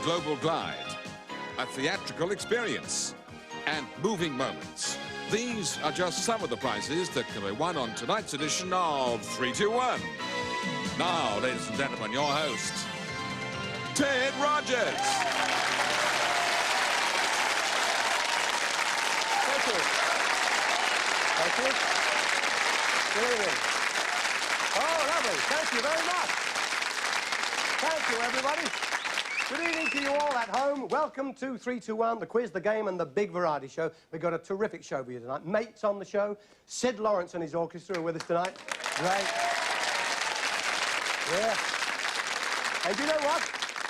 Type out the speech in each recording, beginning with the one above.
global glide, a theatrical experience, and moving moments. These are just some of the prizes that can be won on tonight's edition of 3-2-1. Now, ladies and gentlemen, your host, Ted Rogers. Thank you. Thank you. Good evening. Oh, lovely. Thank you very much. Thank you, everybody. Good evening to you all at home. Welcome to 3-2-1, the quiz, the game, and the big variety show. We've got a terrific show for you tonight. Mates on the show. Sid Lawrence and his orchestra are with us tonight. Great. Yeah. And you know what?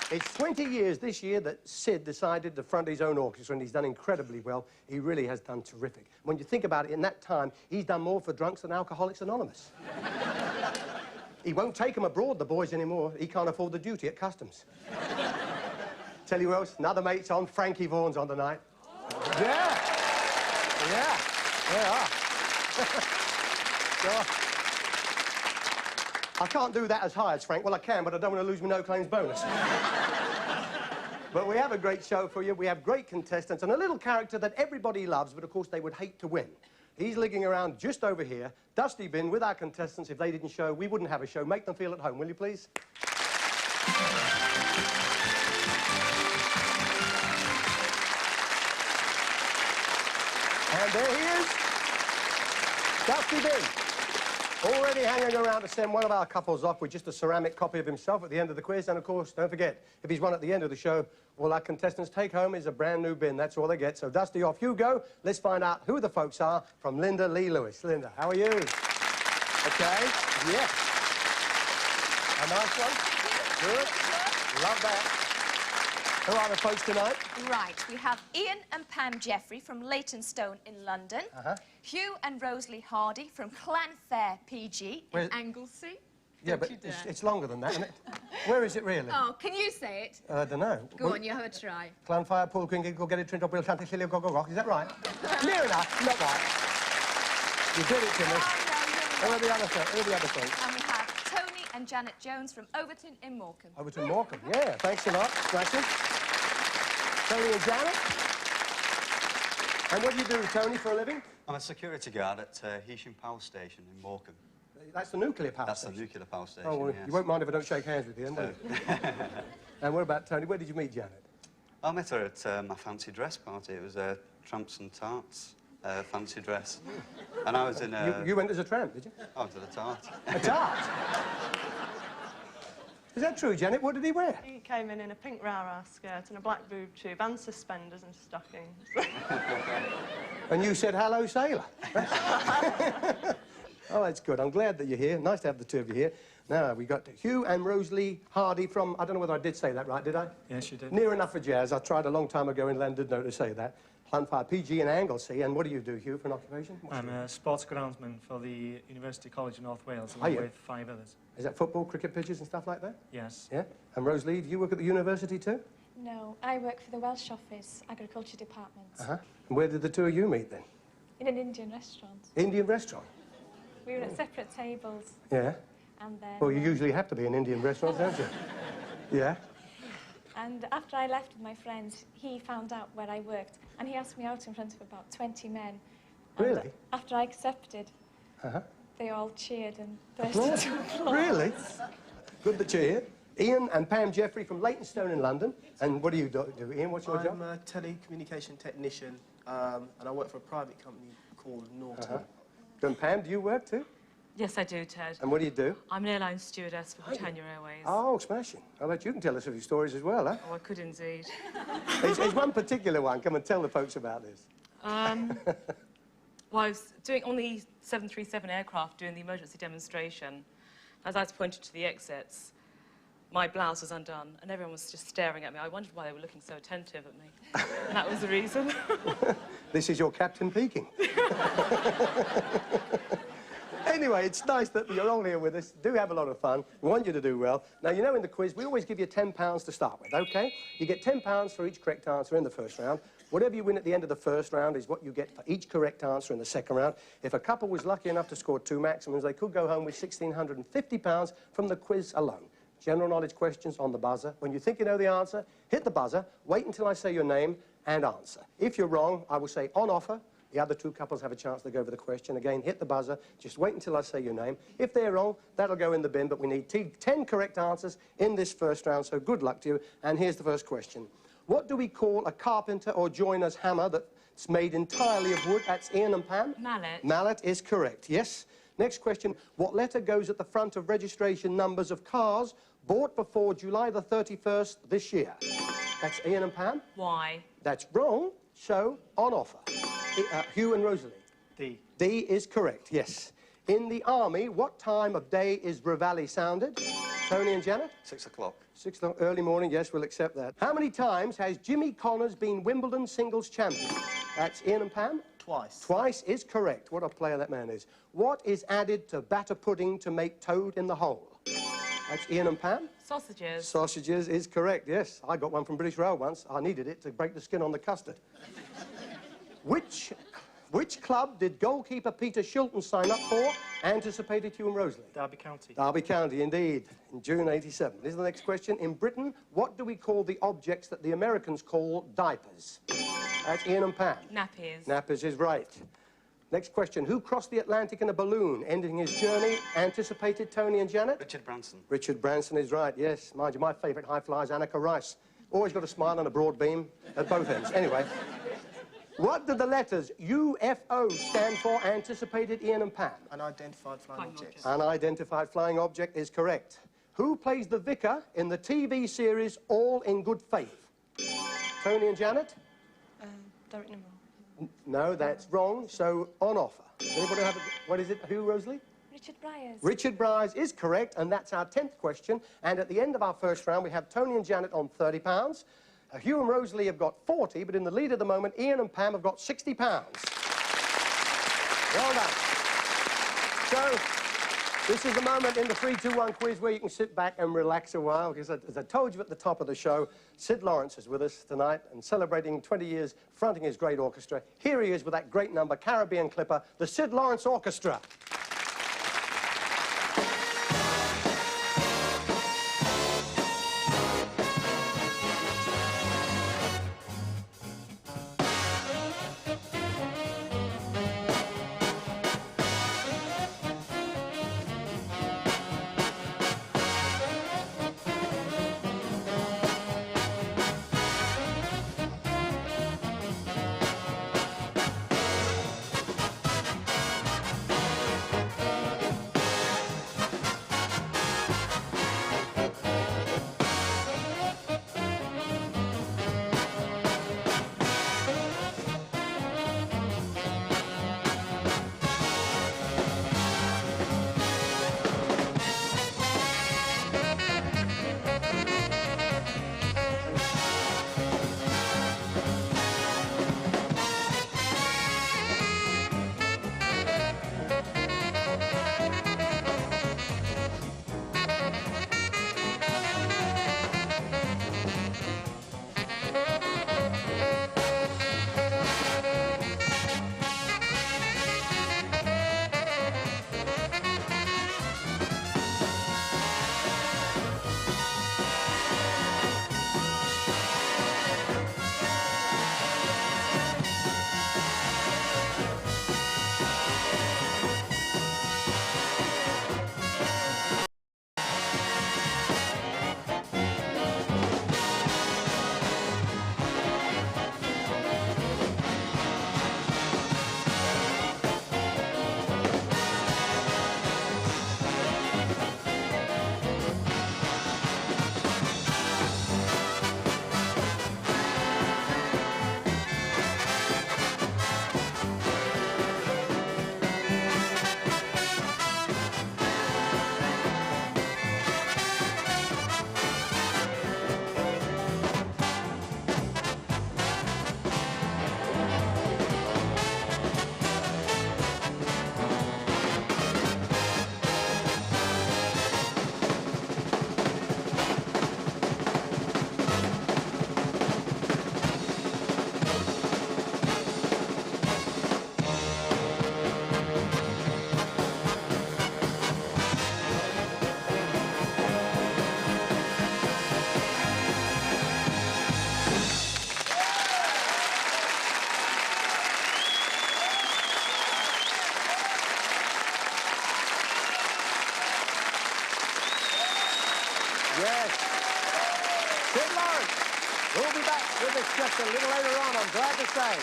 It's 20 years this year that Sid decided to front his own orchestra, and he's done incredibly well. He really has done terrific. When you think about it, in that time, he's done more for drunks than Alcoholics Anonymous. He won't take them abroad, the boys, anymore. He can't afford the duty at customs. Tell you who else, another mate's on, Frankie Vaughan's on tonight. Yeah. Yeah. They are. I can't do that as high as Frank. Well, I can, but I don't want to lose my no-claims bonus. But we have a great show for you. We have great contestants and a little character that everybody loves, but of course they would hate to win. He's ligging around just over here. Dusty Bin with our contestants. If they didn't show, we wouldn't have a show. Make them feel at home, will you please? And there he is, Dusty Bin. Already hanging around to send one of our couples off with just a ceramic copy of himself at the end of the quiz. And, of course, don't forget, if he's won at the end of the show, all our contestants take home is a brand new bin. That's all they get. So, Dusty, off you go. Let's find out who the folks are from Lynda Lee Lewis. Lynda, how are you? Okay. Yes. A nice one. Good. Love that. Who are the folks tonight? Right, we have Ian and Pam Jeffrey from Leytonstone in London. Hugh and Rosalie Hardy from Clanfair PG in Anglesey. Yeah, but it's longer than that, isn't it? Where is it really? Oh, can you say it? I don't know. Go on, you have a try. Clanfire, Pool, King, go get it, Trent, Bill, Shanty, Silly, go, rock. Is that right? Near enough, not right. You did it to me. Who are the other folks? And we have Tony and Janet Jones from Overton in Morecambe. Overton, Morecambe, yeah. Thanks a lot. Smashing. Tony and Janet. And what do you do, Tony, for a living? I'm a security guard at Heysham Power Station in Morecambe. That's the nuclear power station? That's the nuclear power station, Oh, well, yes. You won't mind if I don't shake hands with you, then, will you? And what about Tony? Where did you meet Janet? I met her at my fancy dress party. It was Tramps and Tarts fancy dress. And I was in a... You went as a tramp, did you? I was at a tart. A tart? Is that true, Janet? What did he wear? He came in a pink rah-rah skirt and a black boob tube and suspenders and stockings. And you said, hello, sailor. Oh, that's good. I'm glad that you're here. Nice to have the two of you here. Now, we got Hugh and Rosalie Hardy from... I don't know whether I did say that right, did I? Yes, you did. Near enough for jazz. I tried a long time ago in London, no, to say that. Clanfire PG in Anglesey. And what do you do, Hugh, for an occupation? I'm a sports groundsman for the University College of North Wales, along with 5 others. Is that football, cricket pitches and stuff like that? Yes. Yeah? And Rosalie, do you work at the university too? No, I work for the Welsh Office, Agriculture Department. And where did the two of you meet then? In an Indian restaurant. Indian restaurant? We were at separate tables. Yeah? And then... Well, you usually have to be in Indian restaurants, don't you? Yeah? And after I left with my friends, he found out where I worked, and he asked me out in front of about 20 men. And really? After I accepted, they all cheered and burst into applause. Really? Good that you're here. Ian and Pam Jeffrey from Leytonstone in London. And what do you do, Ian? What's your job? I'm a telecommunication technician, and I work for a private company called Norton. And Pam, do you work too? Yes, I do, Ted. And what do you do? I'm an airline stewardess for Britannia Airways. Oh, smashing. I bet you can tell us a few stories as well, huh? Oh, I could indeed. There's one particular one. Come and tell the folks about this. Well, I was on the 737 aircraft doing the emergency demonstration. As I was pointed to the exits, my blouse was undone, and everyone was just staring at me. I wondered why they were looking so attentive at me. And that was the reason. This is your Captain Peking. Anyway, it's nice that you're all here with us. Do have a lot of fun. We want you to do well. Now, you know in the quiz, we always give you £10 to start with, OK? You get £10 for each correct answer in the first round. Whatever you win at the end of the first round is what you get for each correct answer in the second round. If a couple was lucky enough to score 2 maximums, they could go home with £1,650 from the quiz alone. general knowledge questions on the buzzer. When you think you know the answer, hit the buzzer, wait until I say your name, and answer. If you're wrong, I will say on offer. The other two couples have a chance to go over the question. Again, hit the buzzer. Just wait until I say your name. If they're wrong, that'll go in the bin, but we need 10 correct answers in this first round, so good luck to you. And here's the first question. What do we call a carpenter or joiner's hammer that's made entirely of wood? That's Ian and Pam. Mallet. Mallet is correct, yes. Next question. What letter goes at the front of registration numbers of cars bought before July the 31st this year? That's Ian and Pam. Y. That's wrong, so on offer. Hugh and Rosalie. D. D is correct, yes. In the army, what time of day is Reveille sounded? Tony and Janet? 6 o'clock. 6 o'clock, early morning, yes, we'll accept that. How many times has Jimmy Connors been Wimbledon singles champion? That's Ian and Pam? Twice. Twice is correct. What a player that man is. What is added to batter pudding to make toad in the hole? That's Ian and Pam? Sausages. Sausages is correct, yes. I got one from British Rail once. I needed it to break the skin on the custard. Which club did goalkeeper Peter Shilton sign up for? Anticipated Hugh and Rosalie. Derby County. Derby County, indeed, in June '87. This is the next question. In Britain, what do we call the objects that the Americans call diapers? That's Ian and Pam. Nappies. Nappies is right. Next question. Who crossed the Atlantic in a balloon, ending his journey? Anticipated Tony and Janet? Richard Branson. Richard Branson is right, yes. Mind you, my favourite high flyer is Annika Rice. Always got a smile and a broad beam at both ends. Anyway. What did the letters UFO stand for? Anticipated Ian and Pam. Unidentified flying objects. Unidentified flying object is correct. Who plays the vicar in the TV series All in Good Faith? Tony and Janet? Don't know. No, that's wrong, so on offer. Anybody have what is it? Who, Rosalie? Richard Bryars. Richard Bryars is correct, and that's our 10th question. And at the end of our first round, we have Tony and Janet on £30. Hugh and Rosalie have got 40, but in the lead at the moment, Ian and Pam have got £60. Well done. So, this is the moment in the 3-2-1 quiz where you can sit back and relax a while, because as I told you at the top of the show, Sid Lawrence is with us tonight and celebrating 20 years fronting his great orchestra. Here he is with that great number, Caribbean Clipper, the Sid Lawrence Orchestra. back with us just a little later on, I'm glad to say.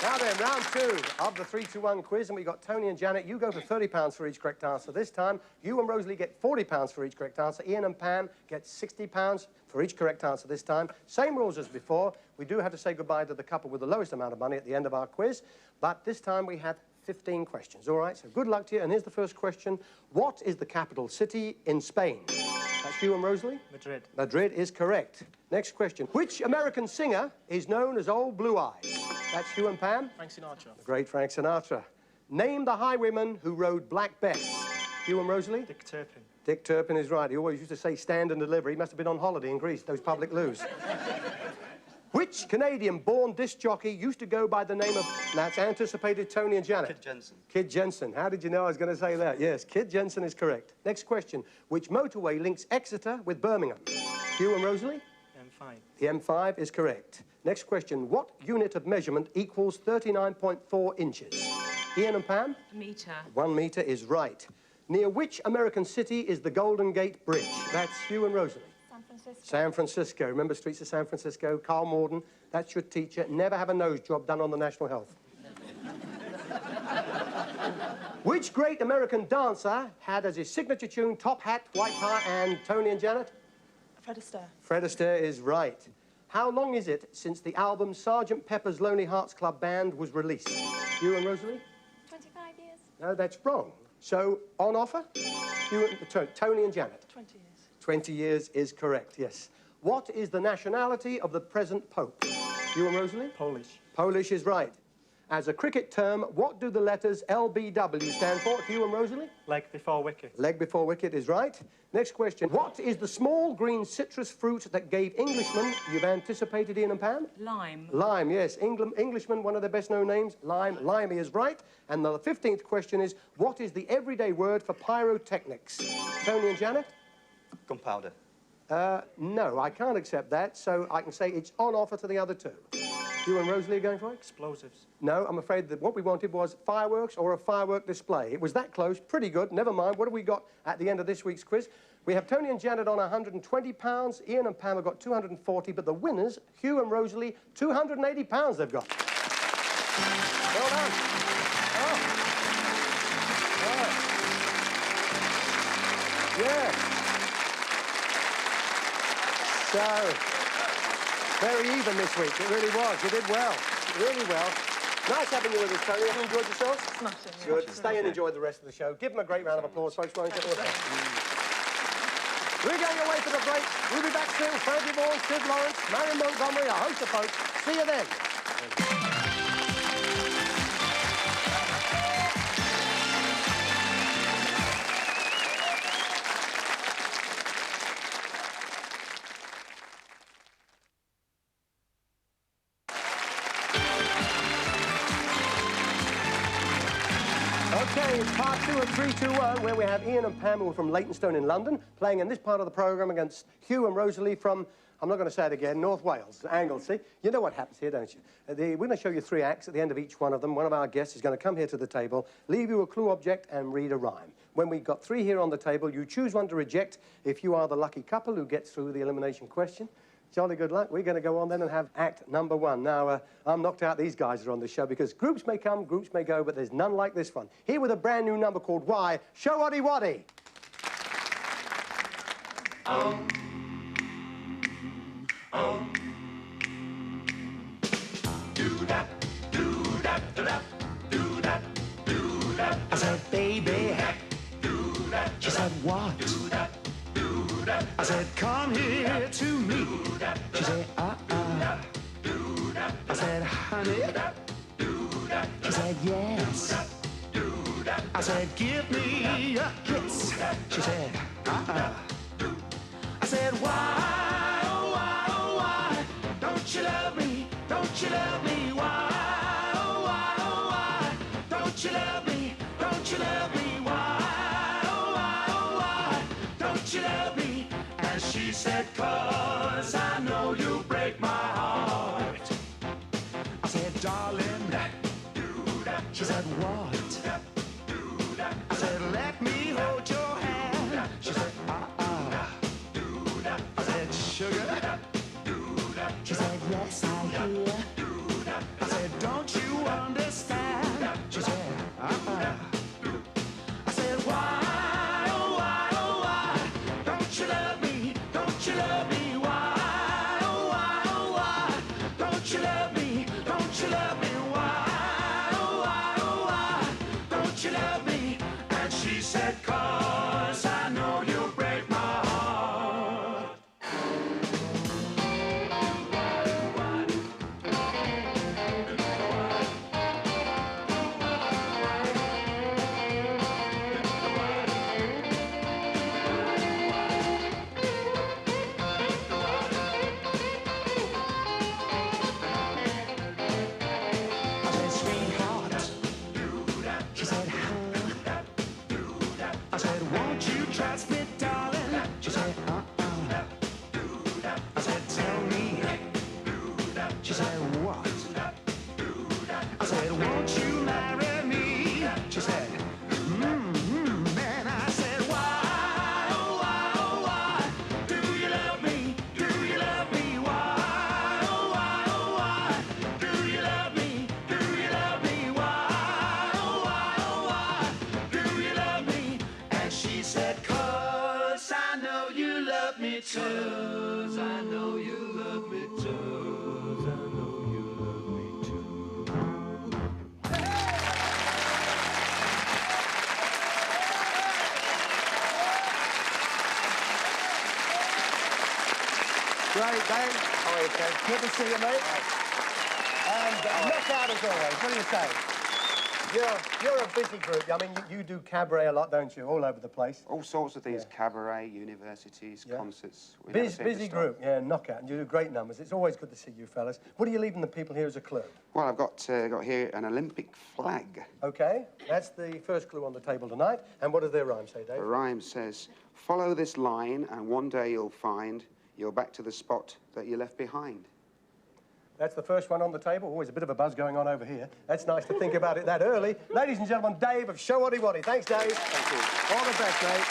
Now then, round 2 of the 3-2-1 quiz, and we've got Tony and Janet. You go for £30 for each correct answer this time. You and Rosalie get £40 for each correct answer. Ian and Pam get £60 for each correct answer this time. Same rules as before. We do have to say goodbye to the couple with the lowest amount of money at the end of our quiz, but this time we have 15 questions. All right, so good luck to you, and here's the first question. What is the capital city in Spain? That's you and Rosalie? Madrid. Madrid is correct. Next question. Which American singer is known as Old Blue Eyes? That's you and Pam? Frank Sinatra. The great Frank Sinatra. Name the highwayman who rode Black Bess. You and Rosalie? Dick Turpin. Dick Turpin is right. He always used to say stand and deliver. He must have been on holiday in Greece, those public loos. Which Canadian-born disc jockey used to go by the name of... That's anticipated Tony and Janet. Kid Jensen. Kid Jensen. How did you know I was going to say that? Yes, Kid Jensen is correct. Next question. Which motorway links Exeter with Birmingham? You and Rosalie? M5. The M5 is correct. Next question. What unit of measurement equals 39.4 inches? Ian and Pam? A metre. 1 metre is right. Near which American city is the Golden Gate Bridge? That's you and Rosalie. San Francisco. San Francisco. Remember Streets of San Francisco? Carl Morden, that's your teacher. Never have a nose job done on the National Health. Which great American dancer had as his signature tune Top Hat, White Tie, and Tony and Janet? Fred Astaire. Fred Astaire is right. How long is it since the album Sgt. Pepper's Lonely Hearts Club Band was released? You and Rosalie? 25 years. No, that's wrong. So, on offer? You and, Tony and Janet? 20 years. 20 years is correct, yes. What is the nationality of the present Pope? You and Rosalie? Polish. Polish is right. As a cricket term, what do the letters LBW stand for? You and Rosalie? Leg before wicket. Leg before wicket is right. Next question. What is the small green citrus fruit that gave Englishmen, you've anticipated Ian and Pam? Lime. Lime, yes. Englishman, one of their best-known names. Lime. Limey is right. And the 15th question is, what is the everyday word for pyrotechnics? Tony and Janet? Gunpowder. No, I can't accept that, so I can say it's on offer to the other two. You and Rosalie are going for it? Explosives. No, I'm afraid that what we wanted was fireworks or a firework display. It was that close, pretty good. Never mind. What have we got at the end of this week's quiz? We have Tony and Janet on £120. Ian and Pam have got £240, but the winners, Hugh and Rosalie, £280 they've got. Well done. Oh. Oh. Yeah. So, very even this week. It really was. You did well. Really well. Nice having you with us, Tony. Have you enjoyed yourself? Smashing. Good. Stay and enjoy the rest of the show. Give them a great round of applause, folks. Won't you? We're going away for the break. We'll be back soon. Frankie, Vaughan, Sid Lawrence, Marian, Montgomery, our host of folks. See you then. Okay, it's part 2 of 3-2-1, where we have Ian and Pam, who are from Leytonstone in London, playing in this part of the programme against Hugh and Rosalie from, I'm not going to say it again, North Wales, Anglesey. You know what happens here, don't you? We're going to show you 3 acts. At the end of each one of them, one of our guests is going to come here to the table, leave you a clue object and read a rhyme. When we've got 3 here on the table, you choose one to reject if you are the lucky couple who gets through the elimination question. Jolly good luck. We're going to go on then and have act number 1. Now, I'm knocked out these guys are on the show because groups may come, groups may go, but there's none like this one. Here with a brand new number called Why, Showaddywaddy. Do-dat, do-dat, do-dat, do-dat, do-dat. I said, baby. Do-dat, she said, what? Do-dat, do-dat. I said, come here to me. She said, I said, honey. She said, yes. I said, give me a kiss. She said, I said, why, oh, why, oh, why? Don't you love me? Don't you love me? Why, oh, why, oh, why? Don't you love me? Don't you love me? Why, oh, why, oh, why? Don't you love me? And she said, 'cause I know you'll break my heart. I said, darling. She said, what? I said, let me hold your hand. She said, I said, sugar. I said, why, oh, why, don't you love me? Don't you love me? Why, oh, why, don't you love me? Don't you love me? Why, oh, why, don't you love me? And she said, 'cause I know you'll break my heart. I said, sweetheart. She said, huh? I said, won't you trust me, darling? She said, I said, tell me. She said, what? I said, won't you marry me? She said, man. I said, why, oh, why, do you love me? Do you love me? Why, oh, why, do you love me? Do you love me? Why, oh, why, do you love me? And she said, 'cause I know you love me too. 'Cause I know you love me too. 'Cause I know you love me too. Great, Dave. How are you, Ken? Good to see you, mate. And knockout as always. What do you say? You're a busy group. I mean, you do cabaret a lot, don't you? All over the place. All sorts of things, cabaret, universities, concerts. We never seem to Busy stop. group, yeah, knockout. And you do great numbers. It's always good to see you fellas. What are you leaving the people here as a clue? Well, I've got here an Olympic flag. Okay, that's the first clue on the table tonight. And what does their rhyme say, Dave? The rhyme says, follow this line and one day you'll find you're back to the spot that you left behind. That's the first one on the table. Always a bit of a buzz going on over here. That's nice to think about it that early. Ladies and gentlemen, Dave of Showaddywaddy. Thanks, Dave. Thank you. All the best, mate.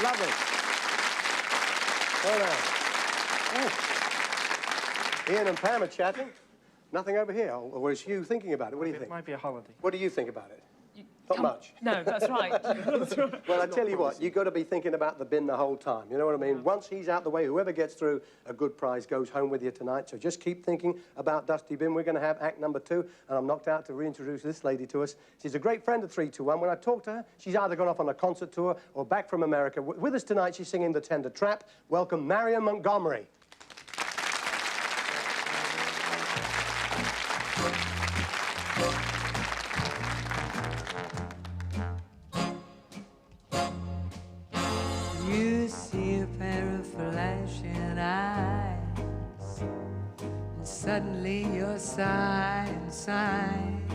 Lovely. Well done. Ian and Pam are chatting. Nothing over here. Or is Hugh thinking about it? What do you think? It might be a holiday. What do you think about it? Not much. No, that's right. That's right. Well, I tell you what, you've got to be thinking about the bin the whole time. You know what I mean? Once he's out the way, whoever gets through a good prize goes home with you tonight. So just keep thinking about Dusty Bin. We're going to have act number 2, and I'm knocked out to reintroduce this lady to us. She's a great friend of 321. When I talk to her, she's either gone off on a concert tour or back from America. With us tonight, she's singing The Tender Trap. Welcome, Marian Montgomery. You see a pair of flashing eyes, and suddenly you're sighing signs.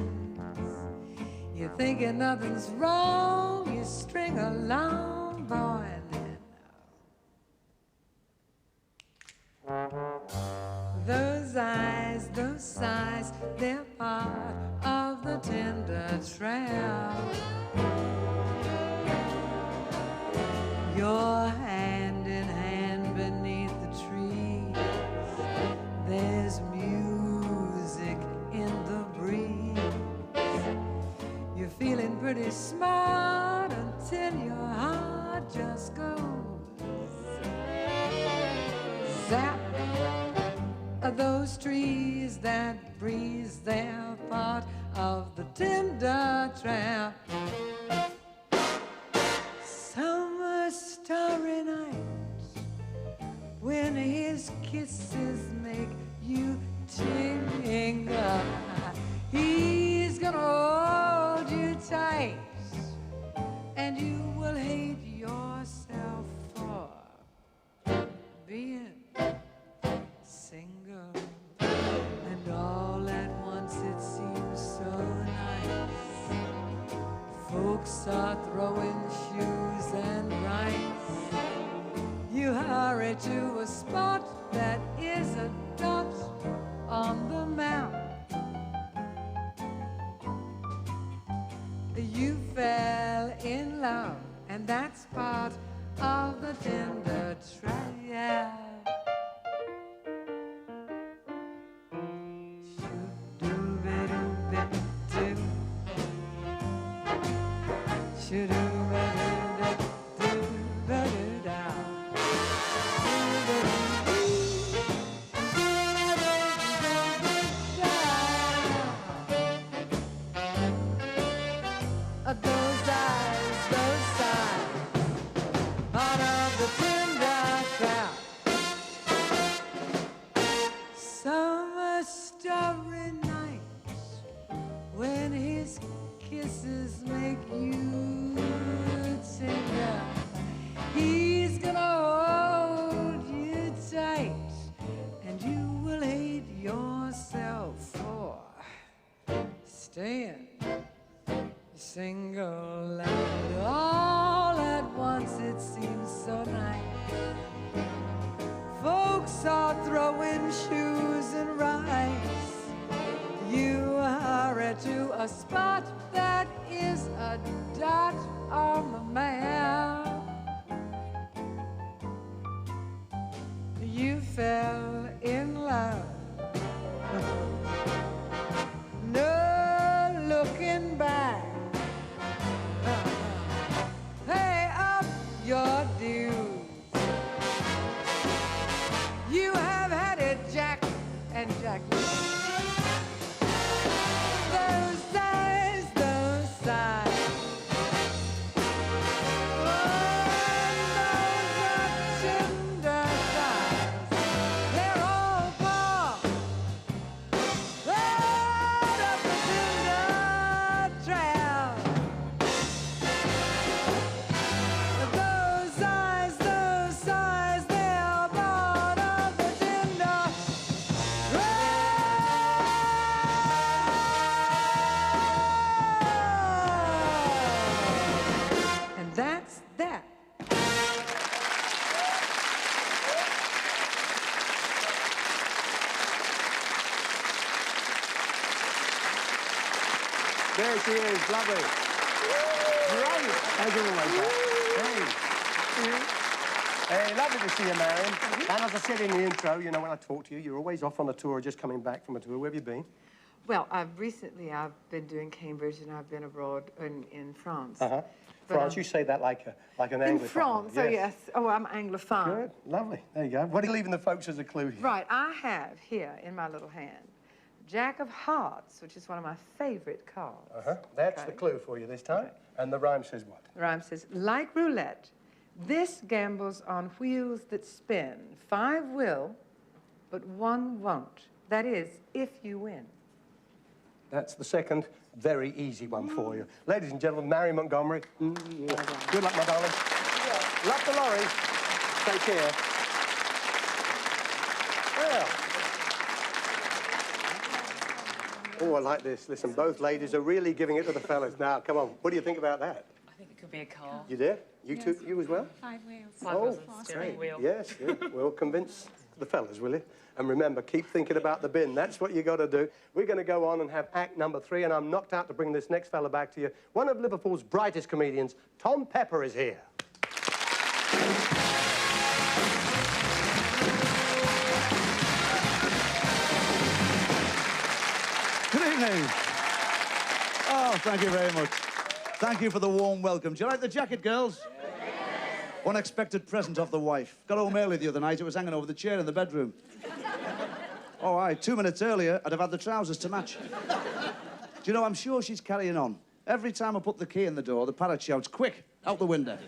You're thinking nothing's wrong, you string along, boy, and then those eyes, those sighs, they're part of the tender trap. You're hand in hand beneath the trees. There's music in the breeze. You're feeling pretty smart until your heart just goes zap. Those trees that breeze, they're part of the tender trap. Summer starry nights, when his kisses make you tingle, he's gonna hold you tight, and you will hate yourself for being single. And all at once it seems so nice. Folks are throwing shoes and rice. You hurry to a spot that is a dot on the map. You fell in love, and that's part of the tender trap. Summer starry nights when his kisses make you tender. He's gonna hold you tight, and you will hate yourself for staying single. And all at once it seems so nice. Folks are throwing shoes and rice. You hurry to a spot that is a dot on the map. You fell in love. No looking back. Pay up your dues. You have had it, Jack and Jack. Those eyes, those sighs. Those are tender thighs. They're all part of the tender trail. Those eyes, those sighs, they're part of the tender trail. And that's that. There she is, lovely. Great, as always. Hey, lovely to see you, Marian. And as I said in the intro, you know, when I talk to you, you're always off on a tour, just coming back from a tour. Where have you been? Well, recently I've been doing Cambridge and I've been abroad in France. Uh-huh. But, France, you say that like an Anglophone. in France, oh yes. Oh, I'm Anglophone. Good, lovely. There you go. What are you leaving the folks as a clue here? Right, I have here in my little hand Jack of Hearts, which is one of my favorite cards. Uh-huh. That's the clue for you this time. Okay. And the rhyme says what? The rhyme says, like roulette, this gambles on wheels that spin. 5 will, but 1 won't. That is, if you win. That's the second very easy one for you. Ladies and gentlemen, Marian Montgomery. Good luck, my darling. Love the lorry. Take care. Well. Oh, I like this. Listen, both ladies are really giving it to the fellas. Now, come on. What do you think about that? I think it could be a car. You did? You Yes. too? You as well? 5 wheels. 5 wheels and steering wheel. Yes, yeah. Well, convince the fellas, will you? And remember, keep thinking about the bin. That's what you got to do. We're going to go on and have act number 3, and I'm knocked out to bring this next fella back to you. One of Liverpool's brightest comedians, Tom Pepper, is here. Good evening. Oh, thank you very much. Thank you for the warm welcome. Do you like the jacket, girls? Yes. Unexpected present off the wife. Got home early the other night. It was hanging over the chair in the bedroom. All right, 2 minutes earlier, I'd have had the trousers to match. Do you know, I'm sure she's carrying on. Every time I put the key in the door, the parrot shouts, quick, out the window.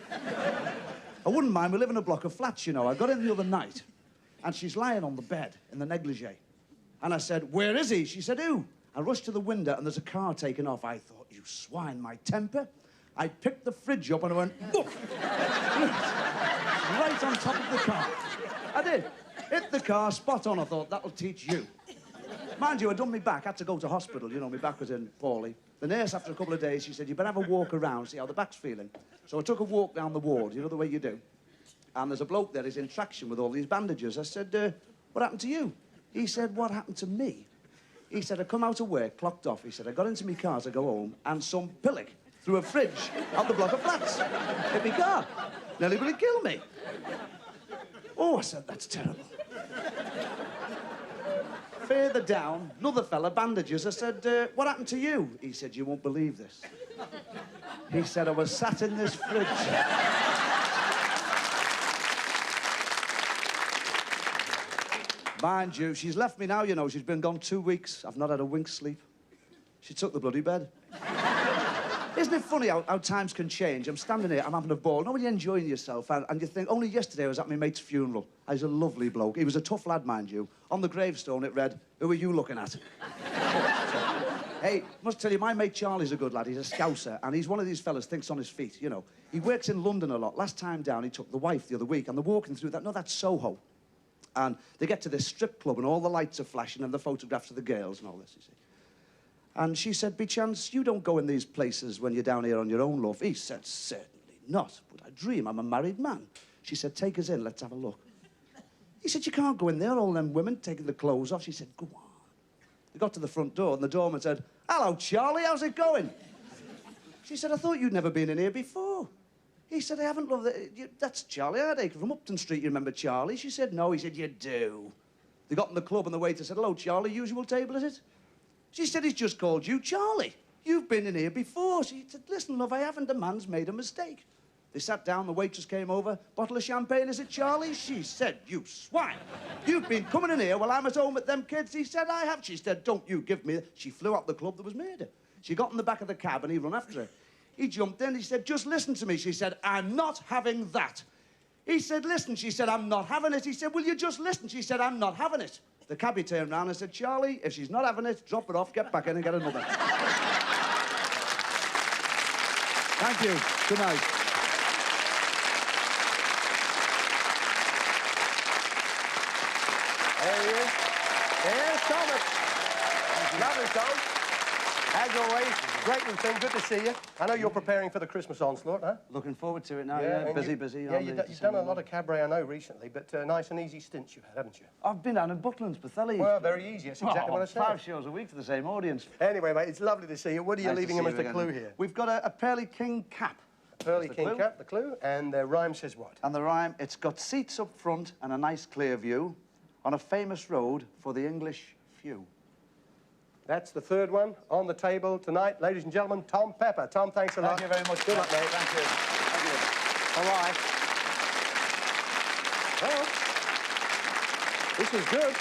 I wouldn't mind. We live in a block of flats, you know. I got in the other night, and she's lying on the bed in the negligee. And I said, where is he? She said, who? I rushed to the window, and there's a car taking off. I thought, you swine, my temper. I picked the fridge up, and I went, woof! Right on top of the car. I did. Hit the car, spot on. I thought, that'll teach you. Mind you, I'd done me back, had to go to hospital. You know, my back was in poorly. The nurse, after a couple of days, she said, you better have a walk around, see how the back's feeling. So I took a walk down the ward, you know the way you do. And there's a bloke there, he's in traction with all these bandages. I said, what happened to you? He said, what happened to me? He said, I come out of work, clocked off. He said, I got into my car to go home, and some pillock threw a fridge out the block of flats. Hit my car. Nearly will kill me. Oh, I said, that's terrible. Further down, another fella, bandages. I said, what happened to you? He said, you won't believe this. He said, I was sat in this fridge. Mind you, she's left me now, you know. She's been gone 2 weeks. I've not had a wink's sleep. She took the bloody bed. Isn't it funny how times can change? I'm standing here, I'm having a ball. Nobody enjoying yourself, and you think, only yesterday I was at my mate's funeral. He's a lovely bloke. He was a tough lad, mind you. On the gravestone, it read, who are you looking at? Hey, must tell you, my mate Charlie's a good lad. He's a Scouser, and he's one of these fellas thinks on his feet, you know. He works in London a lot. Last time down, he took the wife the other week, and they're walking through that, no, that's Soho. And they get to this strip club, and all the lights are flashing, and the photographs of the girls and all this, you see. And she said, "Be-chance, you don't go in these places when you're down here on your own, love." He said, "Certainly not, but I dream. I'm a married man." She said, "Take us in, let's have a look." He said, "You can't go in there, all them women taking the clothes off." She said, "Go on." They got to the front door, and the doorman said, "Hello, Charlie, how's it going?" She said, "I thought you'd never been in here before." He said, "I haven't, love. That's Charlie Hardacre from Upton Street. You remember Charlie?" She said, "No." He said, "You do." They got in the club, and the waiter said, "Hello, Charlie, usual table, is it?" She said, "He's just called you Charlie. You've been in here before." She said, "Listen, love, I haven't. The man's made a mistake." They sat down, the waitress came over. "Bottle of champagne, is it, Charlie?" She said, "You swine. You've been coming in here while I'm at home with them kids." He said, "I have." She said, "Don't you give me..." She flew out the club, there was murder. She got in the back of the cab and he run after her. He jumped in, he said, "Just listen to me." She said, "I'm not having that." He said, "Listen." She said, "I'm not having it." He said, "Will you just listen?" She said, "I'm not having it." The cabbie turned round and said, "Charlie, if she's not having it, drop it off, get back in and get another." Thank you. Good night. There he is. There's Thomas. Lovely, Tom. As always, great routine. Good to see you. I know you're preparing for the Christmas onslaught, huh? Looking forward to it now, yeah. Busy. Yeah, you've done a lot of cabaret, I know, recently, but nice and easy stints you've had, haven't you? I've been down in Bucklands, Bethany. Well, very easy. That's exactly what I said. 5 shows a week for the same audience. Anyway, mate, it's lovely to see you. What are you Nice leaving to him as see the you clue again. here? We've got a Pearly King cap. Pearly King cap, the clue, and the rhyme says what? And the rhyme, it's got seats up front and a nice clear view on a famous road for the English few. That's the third one on the table tonight. Ladies and gentlemen, Tom Pepper. Tom, thanks a lot. Thank you very much. Good luck, mate. Thank you. Thank you. All right. Well, this was good.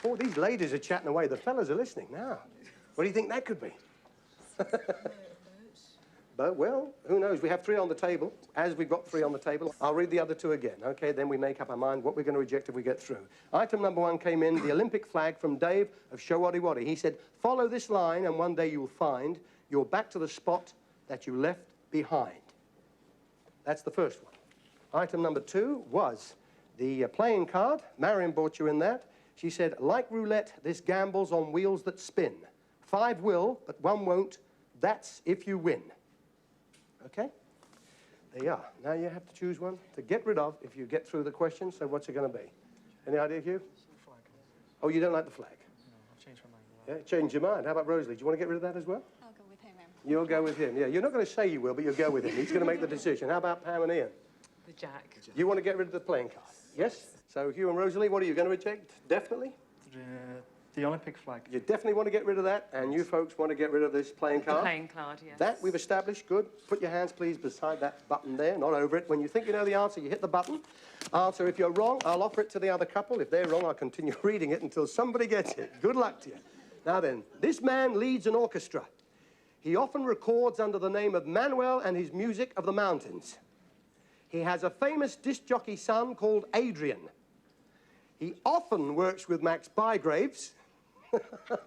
Oh, these ladies are chatting away. The fellas are listening now. What do you think that could be? But, well, who knows? We have 3 on the table. As we've got 3 on the table, I'll read the other 2 again, OK? Then we make up our mind what we're going to reject if we get through. Item number 1 came in, the Olympic flag from Dave of Showaddywaddy. He said, "Follow this line and one day you'll find you're back to the spot that you left behind." That's the first one. Item number 2 was the playing card. Marian brought you in that. She said, "Like roulette, this gambles on wheels that spin. 5 will, but 1 won't. That's if you win." OK? There you are. Now you have to choose one to get rid of if you get through the question. So what's it going to be? Any idea, Hugh? Oh, you don't like the flag? No, I've changed my mind. Yeah, change your mind. How about Rosalie? Do you want to get rid of that as well? I'll go with him. You'll go with him, yeah. You're not going to say you will, but you'll go with him. He's going to make the decision. How about Pam and Ian? The Jack. You want to get rid of the playing card? Yes? So Hugh and Rosalie, what are you going to reject? Definitely? The Olympic flag. You definitely want to get rid of that, and you folks want to get rid of this playing card? The playing card, yes. That we've established. Good. Put your hands, please, beside that button there, not over it. When you think you know the answer, you hit the button. Answer, if you're wrong, I'll offer it to the other couple. If they're wrong, I'll continue reading it until somebody gets it. Good luck to you. Now then, this man leads an orchestra. He often records under the name of Manuel and his Music of the Mountains. He has a famous disc jockey son called Adrian. He often works with Max Bygraves.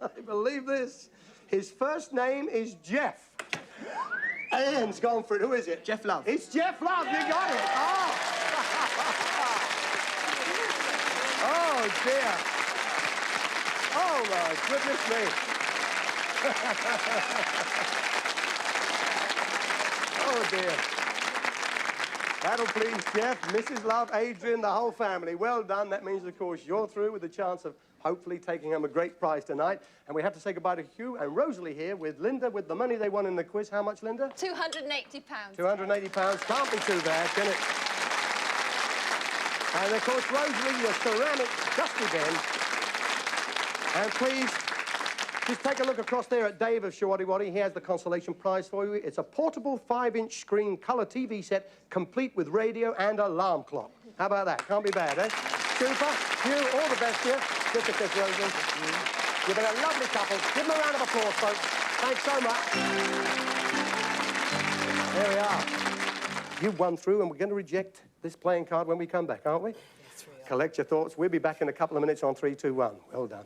I believe this. His first name is Jeff. Ian's gone for it. Who is it? Jeff Love. It's Jeff Love. You got it. Oh. Oh, dear. Oh, my goodness me. Oh, dear. That'll please Jeff, Mrs. Love, Adrian, the whole family. Well done. That means, of course, you're through with the chance of hopefully taking home a great prize tonight. And we have to say goodbye to Hugh and Rosalie here with Lynda with the money they won in the quiz. How much, Lynda? £280. £280. Can't be too bad, can it? And, of course, Rosalie, your ceramic dusty bin. And please, Just take a look across there at Dave of Showaddywaddy. He has the consolation prize for you. It's a portable 5-inch screen colour TV set, complete with radio and alarm clock. How about that? Can't be bad, eh? Super. You, all the best here. Just a kiss, Rosie. You've been a lovely couple. Give them a round of applause, folks. Thanks so much. There we are. You've won through, and we're going to reject this playing card when we come back, aren't we? Yes, we are. Collect your thoughts. We'll be back in a couple of minutes on 3, 2, 1. Well done.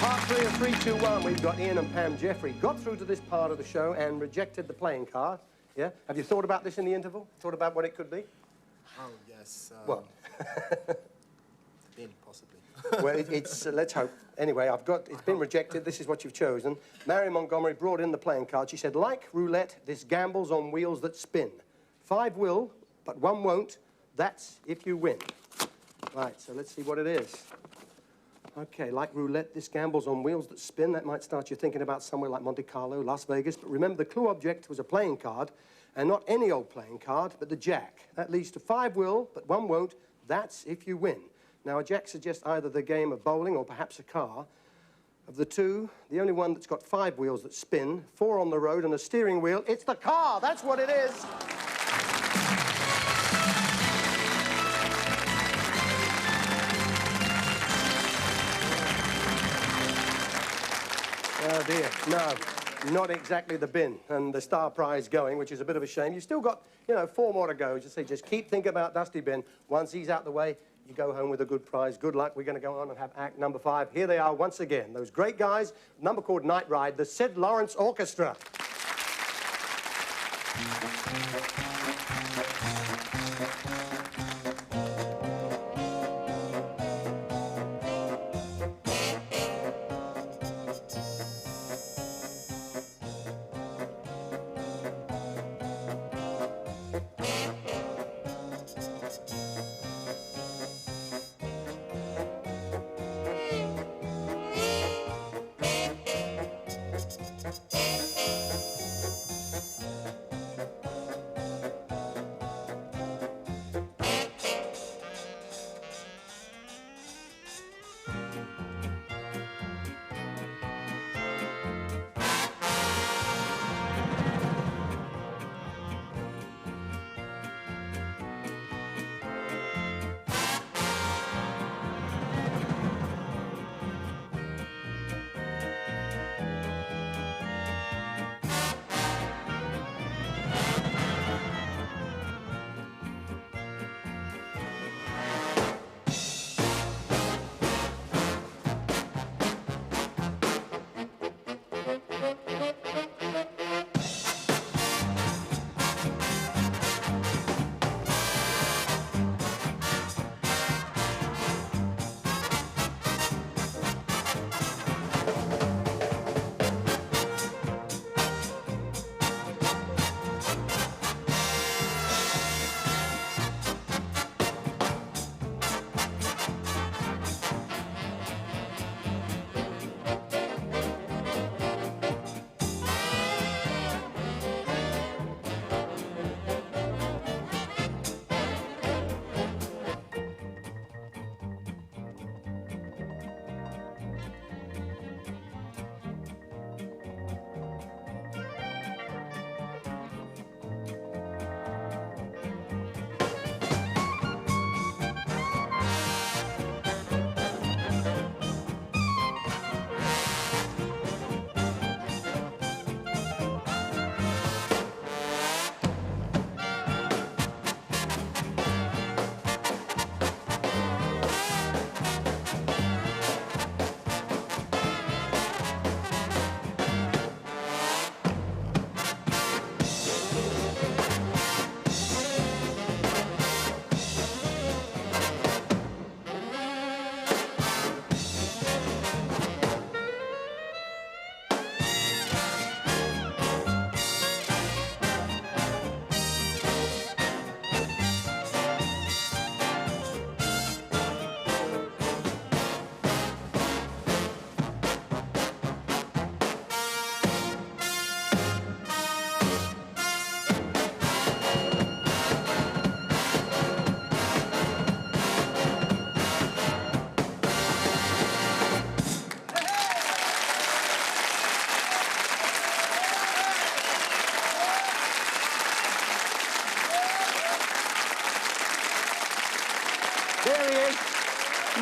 Part 3 of 3, 2, 1. We've got Ian and Pam Jeffrey. Got through to this part of the show and rejected the playing card. Yeah? Have you thought about this in the interval? Thought about what it could be? Oh, yes. What? Bin, possibly. Well, it's let's hope. Anyway, it's been rejected. This is what you've chosen. Marian Montgomery brought in the playing card. She said, like roulette, this gambles on wheels that spin. 5 will, but 1 won't. That's if you win. Right, so let's see what it is. Okay, like roulette, this gambles on wheels that spin. That might start you thinking about somewhere like Monte Carlo, Las Vegas. But remember, the clue object was a playing card, and not any old playing card, but the jack. That leads to 5 will, but 1 won't. That's if you win. Now, a jack suggests either the game of bowling or perhaps a car. Of the two, the only one that's got 5 wheels that spin, 4 on the road and a steering wheel, it's the car. That's what it is. Oh, dear. No, not exactly the bin and the star prize going, which is a bit of a shame. You've still got, 4 more to go. Just keep thinking about Dusty Bin. Once he's out the way, you go home with a good prize. Good luck. We're going to go on and have act number 5. Here they are once again. Those great guys, number called Night Ride, the Sid Lawrence Orchestra.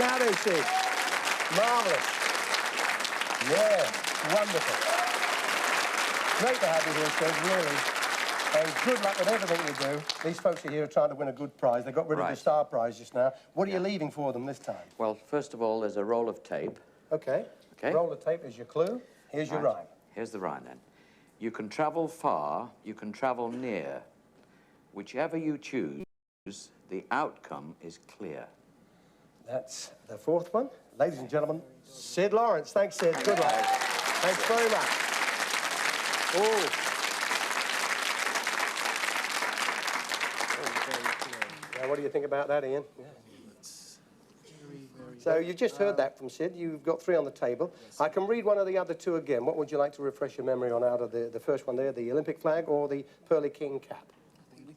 Now then, Sid. Marvellous. Yeah, wonderful. Great to have you here, Sid, really. And good luck with everything you do. These folks are here trying to win a good prize. They got rid of the star prize just now. What are you leaving for them this time? Well, first of all, there's a roll of tape. Okay. Roll of tape is your clue. Here's your rhyme. Here's the rhyme, then. You can travel far, you can travel near. Whichever you choose, the outcome is clear. That's the fourth one. Ladies and gentlemen, Sid Lawrence. Thanks, Sid. Good luck. Thanks very much. Oh. Now, what do you think about that, Ian? Yeah. So you just heard that from Sid. You've got 3 on the table. Yes. I can read one of the other 2 again. What would you like to refresh your memory on out of the first one there, the Olympic flag or the Pearly King cap?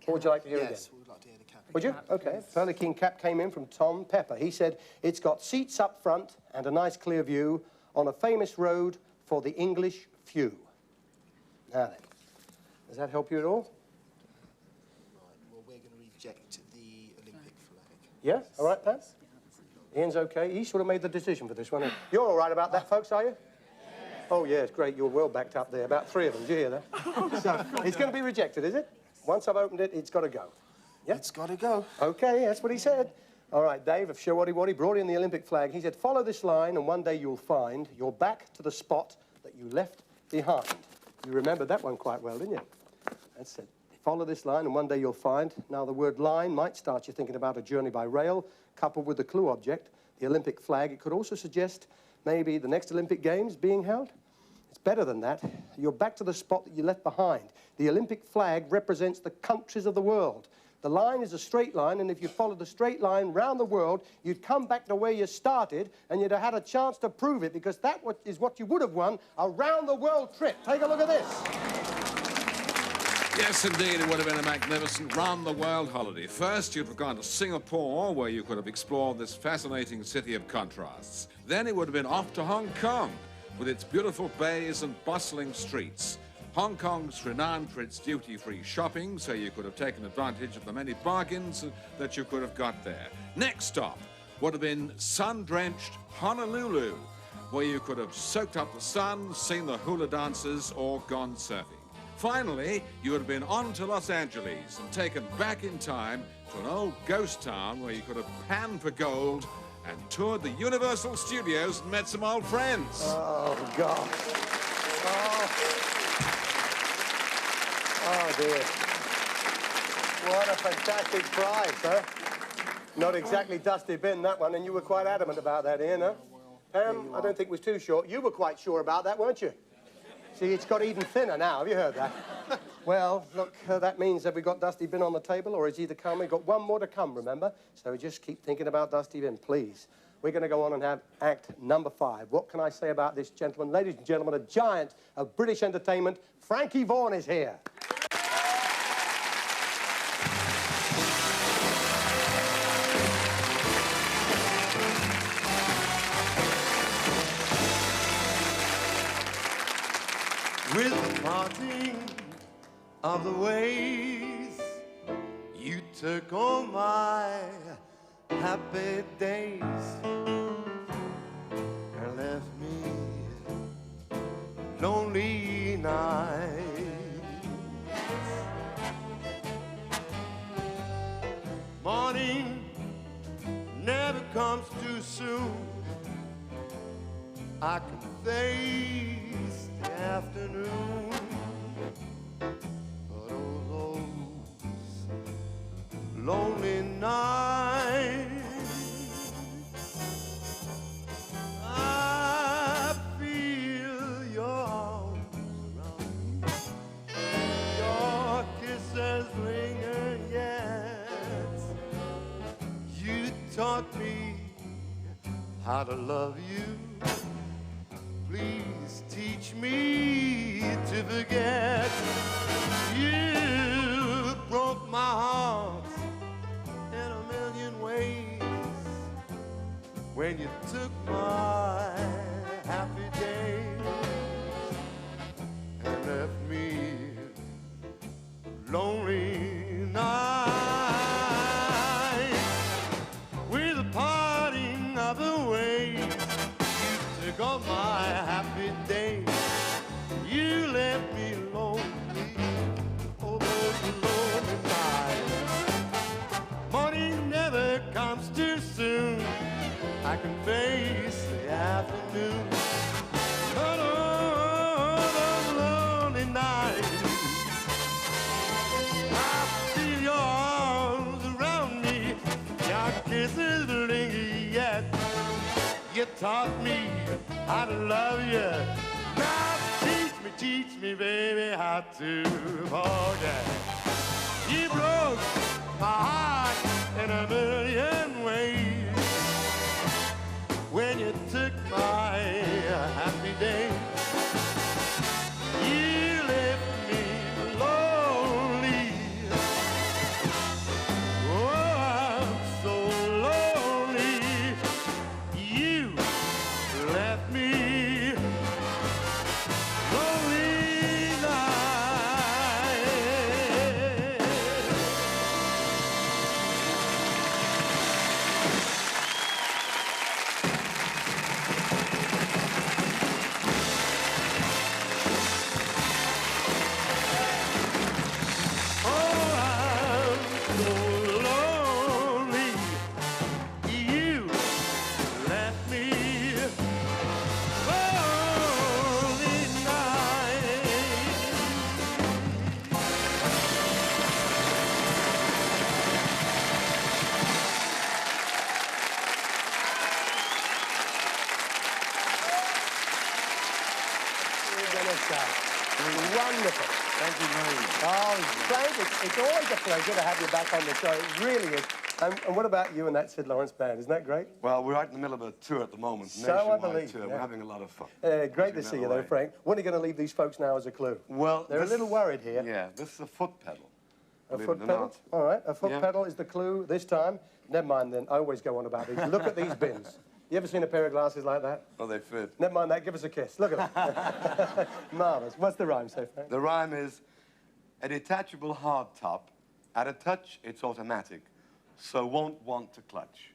What would you like to hear again? Yes, we would like to hear the cap. Would you? Okay. Pearly King cap came in from Tom Pepper. He said, it's got seats up front and a nice clear view on a famous road for the English few. Now then, does that help you at all? Right, well, we're going to reject the Olympic flag. Yeah? All right, Pat? Ian's okay. He sort of made the decision for this one. You're all right about that, folks, are you? Yes. Oh, yes, great. You're well backed up there. About 3 of them. Did you hear that? So, it's going to be rejected, is it? Once I've opened it, it's got to go. Yeah? It's got to go. Okay, that's what he said. All right, Dave of Showaddywaddy brought in the Olympic flag. He said, follow this line and one day you'll find you're back to the spot that you left behind. You remembered that one quite well, didn't you? That's it. Follow this line and one day you'll find. Now, the word line might start you thinking about a journey by rail, coupled with the clue object, the Olympic flag. It could also suggest maybe the next Olympic Games being held. It's better than that. You're back to the spot that you left behind. The Olympic flag represents the countries of the world. The line is a straight line, and if you followed the straight line round the world, you'd come back to where you started, and you'd have had a chance to prove it, because that is what you would have won, a round-the-world trip. Take a look at this. Yes, indeed, it would have been a magnificent round-the-world holiday. First, you'd have gone to Singapore, where you could have explored this fascinating city of contrasts. Then it would have been off to Hong Kong, with its beautiful bays and bustling streets. Hong Kong's renowned for its duty-free shopping, so you could have taken advantage of the many bargains that you could have got there. Next stop would have been sun-drenched Honolulu, where you could have soaked up the sun, seen the hula dancers, or gone surfing. Finally, you would have been on to Los Angeles and taken back in time to an old ghost town where you could have panned for gold and toured the Universal Studios and met some old friends. Oh, God. Oh, dear. What a fantastic prize, huh? Not exactly dusty bin, that one, and you were quite adamant about that, Ian, huh? I don't think it was too short. You were quite sure about that, weren't you? See, it's got even thinner now. Have you heard that? Well, look, that means that we've got Dusty Bin on the table, or it's either come. We've got one more to come, remember? So just keep thinking about Dusty Bin, please. We're going to go on and have act number 5. What can I say about this gentleman? Ladies and gentlemen, a giant of British entertainment, Frankie Vaughan is here. With the parting of the ways, you took all my happy days and left me lonely nights. Morning never comes too soon. I can face the afternoon, but oh, those lonely nights, I feel your arms around me, your kisses linger yet. You taught me how to love you. Please teach me to forget. You broke my heart in a million ways when you took my happy days and left me lonely nights with the parting of the taught me how to love you. Now teach me, baby, how to forget. You broke my heart in a million ways when you took my happy day. You left me lonely. Oh, I'm so lonely. You left me lonely night. Oh, I'm so lonely. You left me lonely night. Wonderful. Thank you very much. Oh, Frank, it's always a pleasure to have you back on the show. It really is. And what about you and that Sid Lawrence band? Isn't that great? Well, we're right in the middle of a tour at the moment. So I nationwide believe, tour. yeah. We're having a lot of fun. Great to see you, though, Frank. What are you going to leave these folks now as a clue? Well, They're a little worried here. Yeah, this is a foot pedal. A believe foot it or pedal? not. All right, a foot Yeah. pedal is the clue this time. Never mind then, I always go on about these. Look at these bins. You ever seen a pair of glasses like that? Oh, they fit. Never mind that, give us a kiss. Look at them. Marvellous. What's the rhyme, say, Frank? The rhyme is a detachable hard top. At a touch, it's automatic, so won't want to clutch.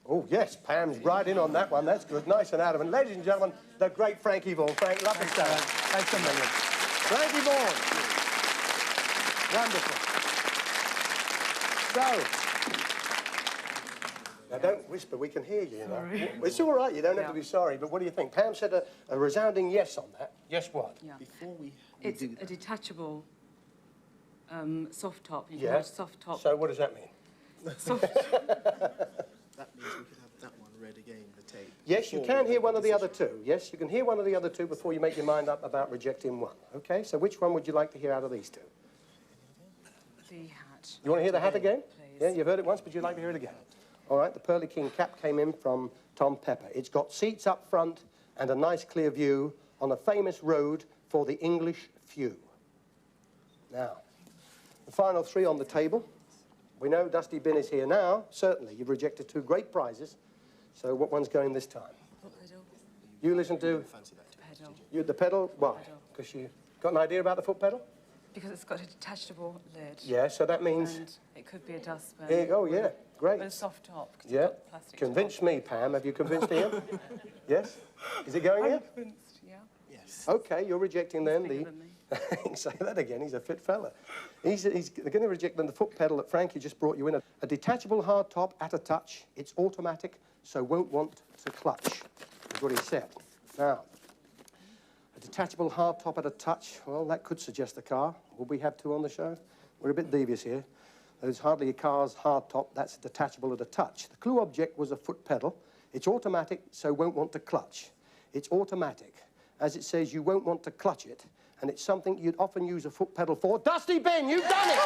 Oh, yes, Pam's right in on that one. That's good. Nice and Adam. And ladies and gentlemen, the great Frankie Vaughan. Frank, lovely stuff. Thanks a million. Frankie Vaughan. Wonderful. So, now don't whisper, we can hear you, you know. Sorry. It's all right, you don't have to be sorry, but what do you think? Pam said a resounding yes on that. Yes what? Yeah. Before we It's a detachable soft top. You can Yeah. have soft top. So what does that mean? Soft. That means we could have that one read again, the tape. Yes, you before can we hear make one the of the other decision. two. Yes, you can hear one of the other two before you make your mind up about rejecting one. Okay, so which one would you like to hear out of these two? The hat. You want to hear the hat again? Please. Yeah, you've heard it once, but you'd like to hear it again. All right, the Pearly King cap came in from Tom Pepper. It's got seats up front and a nice clear view on a famous road for the English few. Now, the final three on the table. We know Dusty Bin is here now. Certainly, you've rejected two great prizes. So what one's going this time? Foot pedal. You listen to Pedal. you, the pedal. Why? Because you got an idea about the foot pedal? Because it's got a detachable lid. Yeah, so that means... And it could be a dustbin. Oh, yeah, great. With a soft top. 'cause it's Yeah. got plastic Convince me, Pam. Have you convinced Ian? Yes? Is it going I'm here? convinced, yeah. Yes. Okay, you're rejecting then Bigger the... than me. You can say that again, he's a fit fella. He's going to reject then the foot pedal that Frankie just brought you in. A detachable hard top at a touch. It's automatic, so won't want to clutch. That's what he said. Now, a detachable hard top at a touch. Well, that could suggest a car. Will we have two on the show? We're a bit devious here. There's hardly a car's hard top. That's detachable at a touch. The clue object was a foot pedal. It's automatic, so won't want to clutch. It's automatic. As it says, you won't want to clutch it. And it's something you'd often use a foot pedal for. Dusty Bin, you've done it!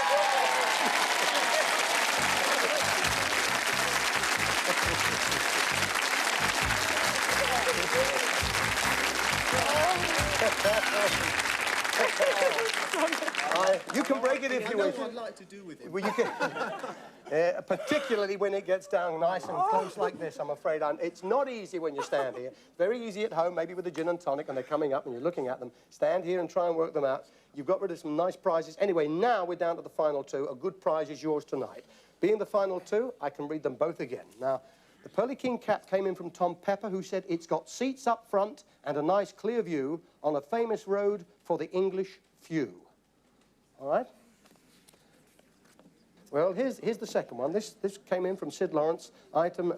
You can break it if you wish. I know what I'd like to do with it. Well, you can, particularly when it gets down nice and close like this, I'm afraid. It's not easy when you stand here. Very easy at home, maybe with a gin and tonic, and they're coming up and you're looking at them. Stand here and try and work them out. You've got rid of some nice prizes. Anyway, now we're down to the final two. A good prize is yours tonight. Being the final two, I can read them both again. Now, the Pearly King cap came in from Tom Pepper, who said it's got seats up front and a nice clear view on a famous road for the English few. All right? Well, here's the second one. This came in from Sid Lawrence, item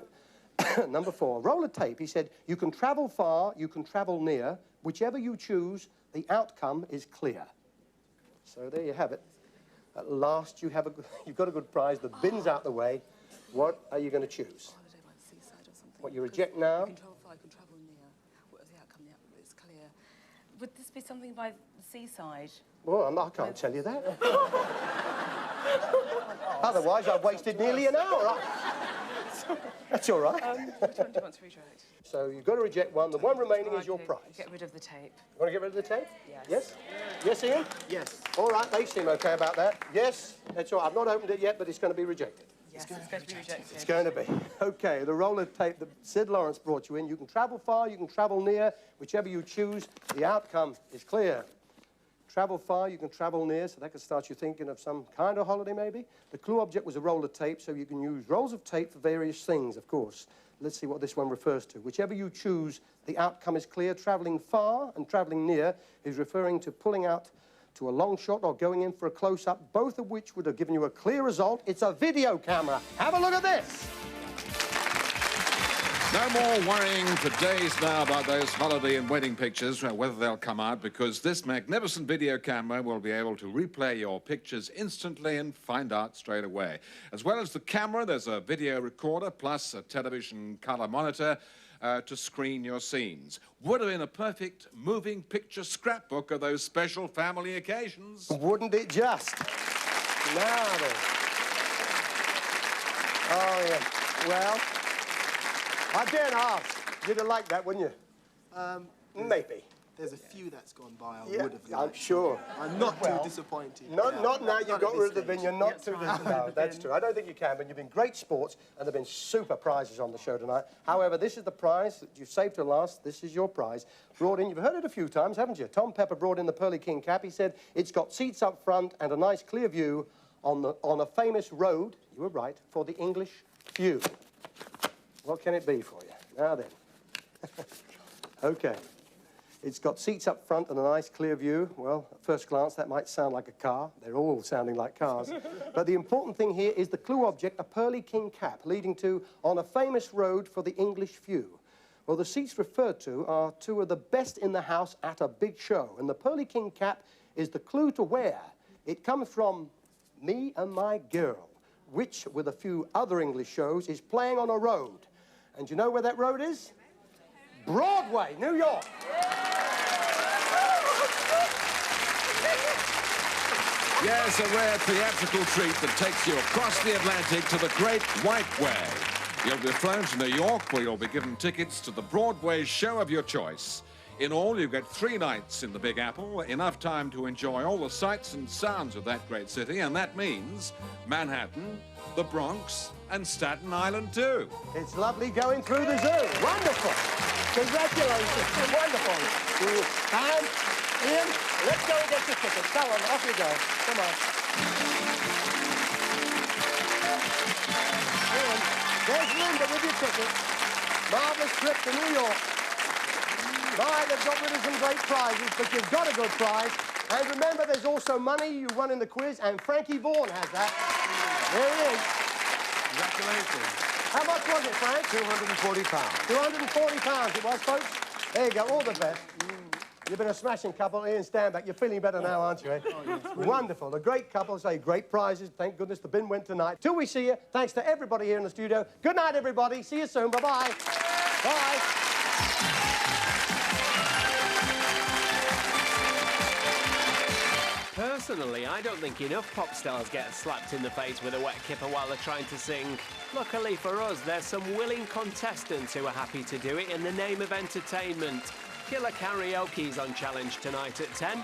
number 4. Roll a tape. He said, you can travel far, you can travel near. Whichever you choose, the outcome is clear. So there you have it. At last, you've got a good prize. The bin's out the way. What are you going to choose? Holiday by the seaside or something. What, you reject now? You can travel far, you can travel near. What is the outcome? It's clear. Would this be something by the seaside? Well, I can't tell you that. Otherwise, I've wasted nearly an hour. That's all right. Which one do you want to reject? So you've got to reject one. The one remaining is your prize. Get rid of the tape. You want to get rid of the tape? Yes. Yes? Yes, Ian? Yes. All right, they seem okay about that. Yes, that's all right. I've not opened it yet, but it's going to be rejected. Yes, it's going to be rejected. It's going to be. Okay, the roll of tape that Sid Lawrence brought you in. You can travel far, you can travel near. Whichever you choose, the outcome is clear. Travel far, you can travel near, so that could start you thinking of some kind of holiday, maybe. The clue object was a roll of tape, so you can use rolls of tape for various things, of course. Let's see what this one refers to. Whichever you choose, the outcome is clear. Travelling far and travelling near is referring to pulling out to a long shot or going in for a close-up, both of which would have given you a clear result. It's a video camera. Have a look at this. No more worrying for days now about those holiday and wedding pictures, whether they'll come out, because this magnificent video camera will be able to replay your pictures instantly and find out straight away. As well as the camera, there's a video recorder plus a television colour monitor to screen your scenes. Would have been a perfect moving picture scrapbook of those special family occasions. Wouldn't it just? Now then. Oh, yeah. Well, I dare ask. You'd have liked that, wouldn't you? Maybe. There's a few that's gone by I Yeah, would have liked. I'm sure. I'm not too disappointed. Not now you've got rid of the bin. You're not too disappointed. No, that's true. I don't think you can, but you've been great sports, and there have been super prizes on the show tonight. However, this is the prize that you've saved to last. This is your prize. Brought in, you've heard it a few times, haven't you? Tom Pepper brought in the Pearly King cap. He said it's got seats up front and a nice clear view on a famous road, you were right, for the English few. What can it be for you? Now then. Okay. It's got seats up front and a nice clear view. Well, at first glance, that might sound like a car. They're all sounding like cars. But the important thing here is the clue object, a Pearly King cap, leading to on a famous road for the English few. Well, the seats referred to are two of the best in the house at a big show. And the Pearly King cap is the clue to where. It comes from Me and My Girl, which, with a few other English shows, is playing on a road. And you know where that road is? Broadway, New York. Yes, a rare theatrical treat that takes you across the Atlantic to the Great White Way. You'll be flown to New York, where you'll be given tickets to the Broadway show of your choice. In all, you get 3 nights in the Big Apple, enough time to enjoy all the sights and sounds of that great city, and that means Manhattan, the Bronx, and Staten Island, too. It's lovely going through the zoo. Wonderful. Congratulations. Wonderful. And, Ian, let's go and get your tickets. Go on, off you go. Come on. Ian, there's Lynda with your tickets. Marvellous trip to New York. My, they've got rid of some great prizes, but you've got a good prize. And remember, there's also money you won in the quiz, and Frankie Vaughan has that. There he is. Congratulations. How much was it, Frank? £240. £240 it was, folks. There you go, all the best. You've been a smashing couple. Ian, stand back. You're feeling better now, aren't you, eh? Oh, yes, Wonderful. A great couple, say great prizes. Thank goodness the bin went tonight. Till we see you, thanks to everybody here in the studio. Good night, everybody. See you soon. Bye-bye. Bye. Personally, I don't think enough pop stars get slapped in the face with a wet kipper while they're trying to sing. Luckily for us, there's some willing contestants who are happy to do it in the name of entertainment. Killer Karaoke's on Challenge tonight at 10.